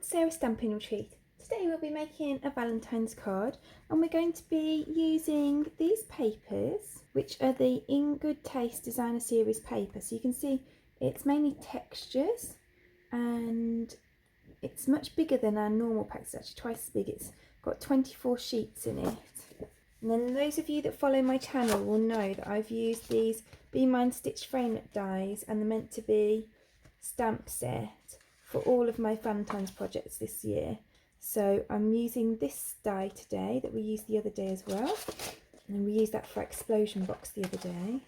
to Sarah's Stampin' Retreat. Today we'll be making a Valentine's card and we're going to be using these papers, which are the In Good Taste Designer Series paper. So you can see it's mainly textures and it's much bigger than our normal packs. It's actually twice as big. It's got 24 sheets in it. And then those of you that follow my channel will know that I've used these Be Mine Stitched Frame dies and they're meant to be stamp set for all of my Valentine's projects this year. So I'm using this die today that we used the other day as well, and then we used that for Explosion Box the other day.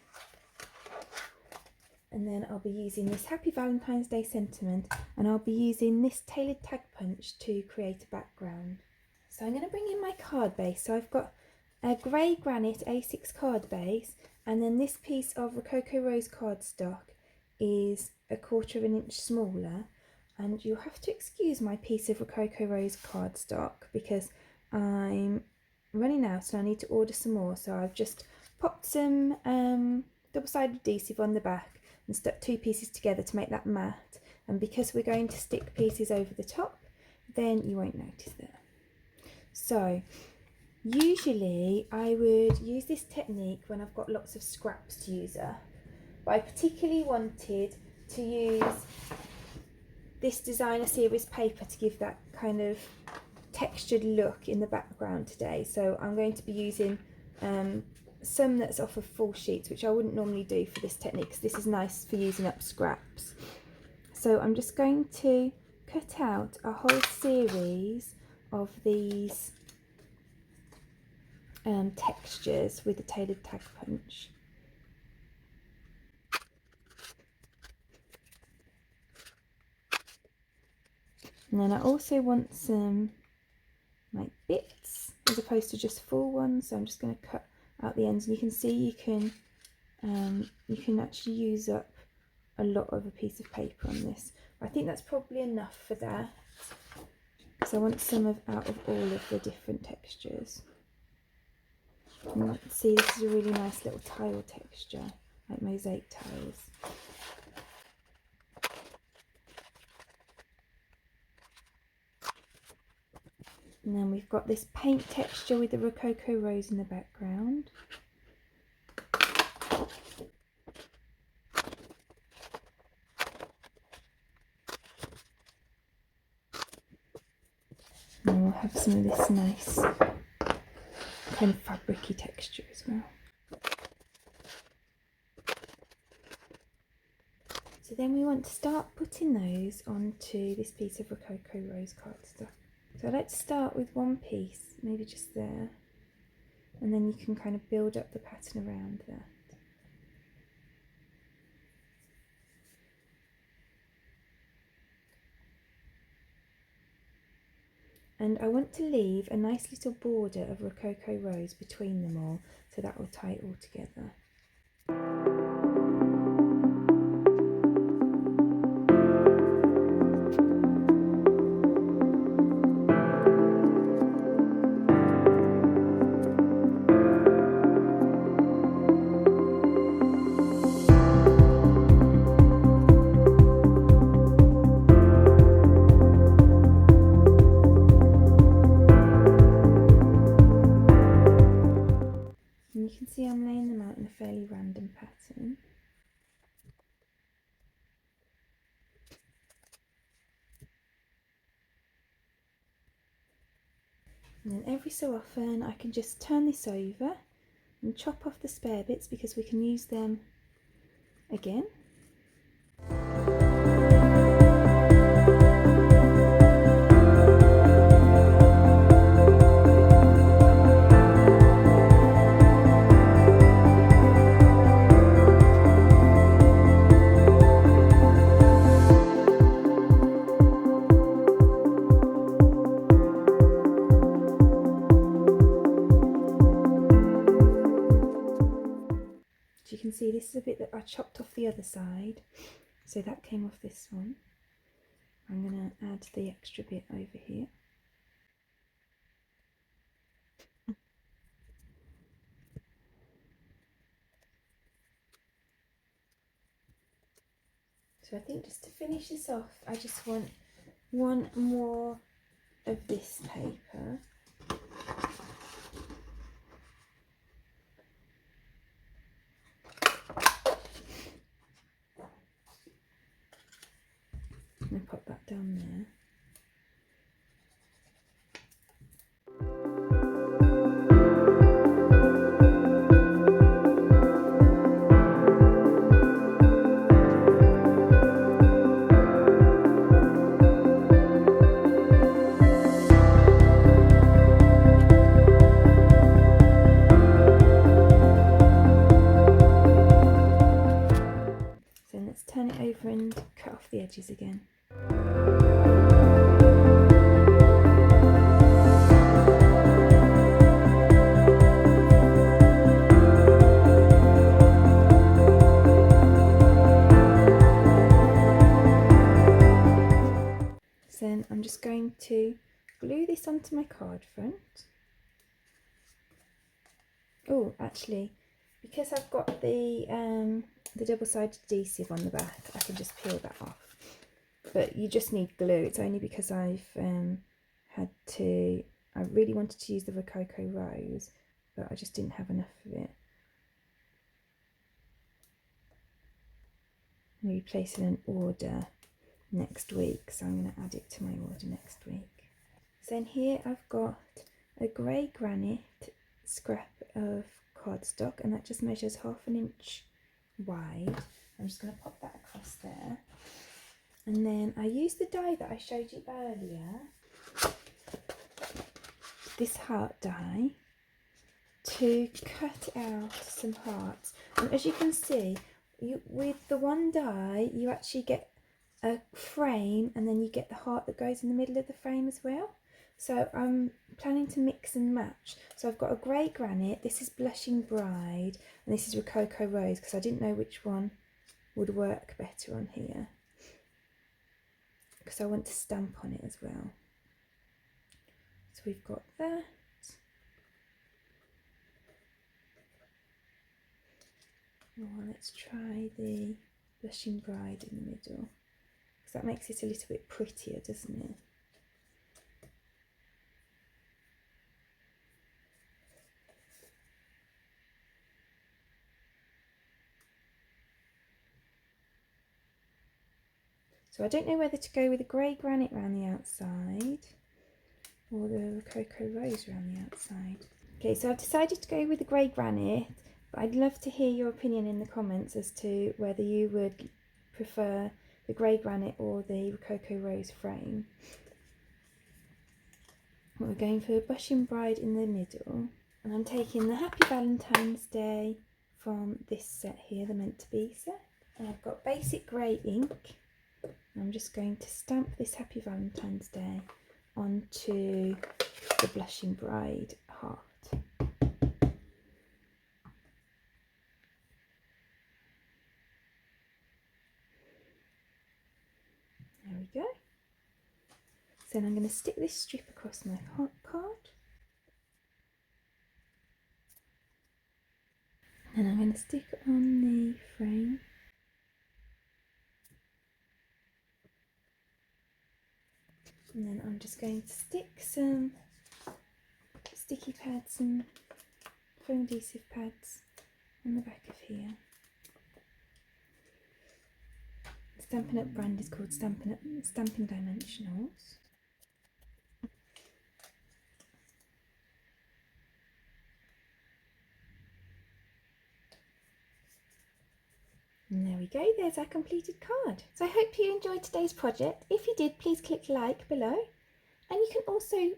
And then I'll be using this Happy Valentine's Day sentiment, and I'll be using this tailored tag punch to create a background. So I'm going to bring in my card base. So I've got a grey granite A6 card base, and then this piece of Rococo Rose cardstock is 1/4 of an inch smaller. And you'll have to excuse my piece of Rococo Rose cardstock because I'm running out and I need to order some more. So I've just popped some double-sided adhesive on the back and stuck 2 pieces together to make that matte. And because we're going to stick pieces over the top, then you won't notice that. So usually I would use this technique when I've got lots of scraps to use up, but I particularly wanted to use this designer series paper to give that kind of textured look in the background today. So I'm going to be using some that's off of full sheets, which I wouldn't normally do for this technique because this is nice for using up scraps. So I'm just going to cut out a whole series of these textures with the tailored tag punch. And then I also want some like bits as opposed to just full ones, so I'm just going to cut out the ends, and you can see you can actually use up a lot of a piece of paper on this. I think that's probably enough for that, because I want some out of all of the different textures. And you can see this is a really nice little tile texture, like mosaic tiles. And then we've got this paint texture with the Rococo Rose in the background. And we'll have some of this nice kind of fabric-y texture as well. So then we want to start putting those onto this piece of Rococo Rose cardstock. So I'd like to start with one piece, maybe just there, and then you can kind of build up the pattern around that. And I want to leave a nice little border of Rococo Rose between them all, so that will tie it all together. And you can see I'm laying them out in a fairly random pattern. And then every so often I can just turn this over and chop off the spare bits because we can use them again. You can see this is a bit that I chopped off the other side, so that came off this one. I'm going to add the extra bit over here. So I think just to finish this off, I just want one more of this paper. I'm going to pop that down there. So let's turn it over and cut off the edges again. So then I'm just going to glue this onto my card front. Oh, actually, because I've got the double-sided adhesive on the back, I can just peel that off. But you just need glue. It's only because I really wanted to use the Rococo Rose, but I just didn't have enough of it. I'm going to be placing an order next week, so I'm going to add it to my order next week. So in here I've got a grey granite scrap of cardstock, and that just measures 1/2 inch wide. I'm just going to pop that across there. And then I used the die that I showed you earlier, this heart die, to cut out some hearts. And as you can see, with the one die you actually get a frame, and then you get the heart that goes in the middle of the frame as well. So I'm planning to mix and match. So I've got a grey granite, this is Blushing Bride, and this is Rococo Rose, because I didn't know which one would work better on here, because I want to stamp on it as well. So we've got that. Oh, let's try the Blushing Bride in the middle, because that makes it a little bit prettier, doesn't it? So I don't know whether to go with the grey granite around the outside or the Rococo Rose around the outside. Okay, so I've decided to go with the grey granite, but I'd love to hear your opinion in the comments as to whether you would prefer the grey granite or the Rococo Rose frame. We're going for Blushing Bride in the middle, and I'm taking the Happy Valentine's Day from this set here, the Meant to Be set. And I've got basic grey ink. I'm just going to stamp this Happy Valentine's Day onto the Blushing Bride heart. There we go. So then I'm going to stick this strip across my heart card. And I'm going to stick on the frame. And then I'm just going to stick some sticky pads and foam adhesive pads on the back of here. The Stampin' Up brand is called Stampin' Dimensionals. And there we go, there's our completed card. So I hope you enjoyed today's project. If you did, please click like below. And you can also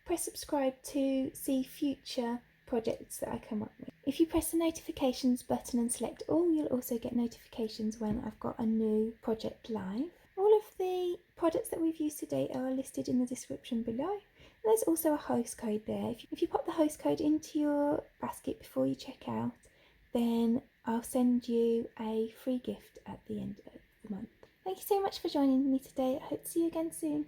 press subscribe to see future projects that I come up with. If you press the notifications button and select all, you'll also get notifications when I've got a new project live. All of the products that we've used today are listed in the description below. And there's also a host code there. If you pop the host code into your basket before you check out, then I'll send you a free gift at the end of the month. Thank you so much for joining me today. I hope to see you again soon.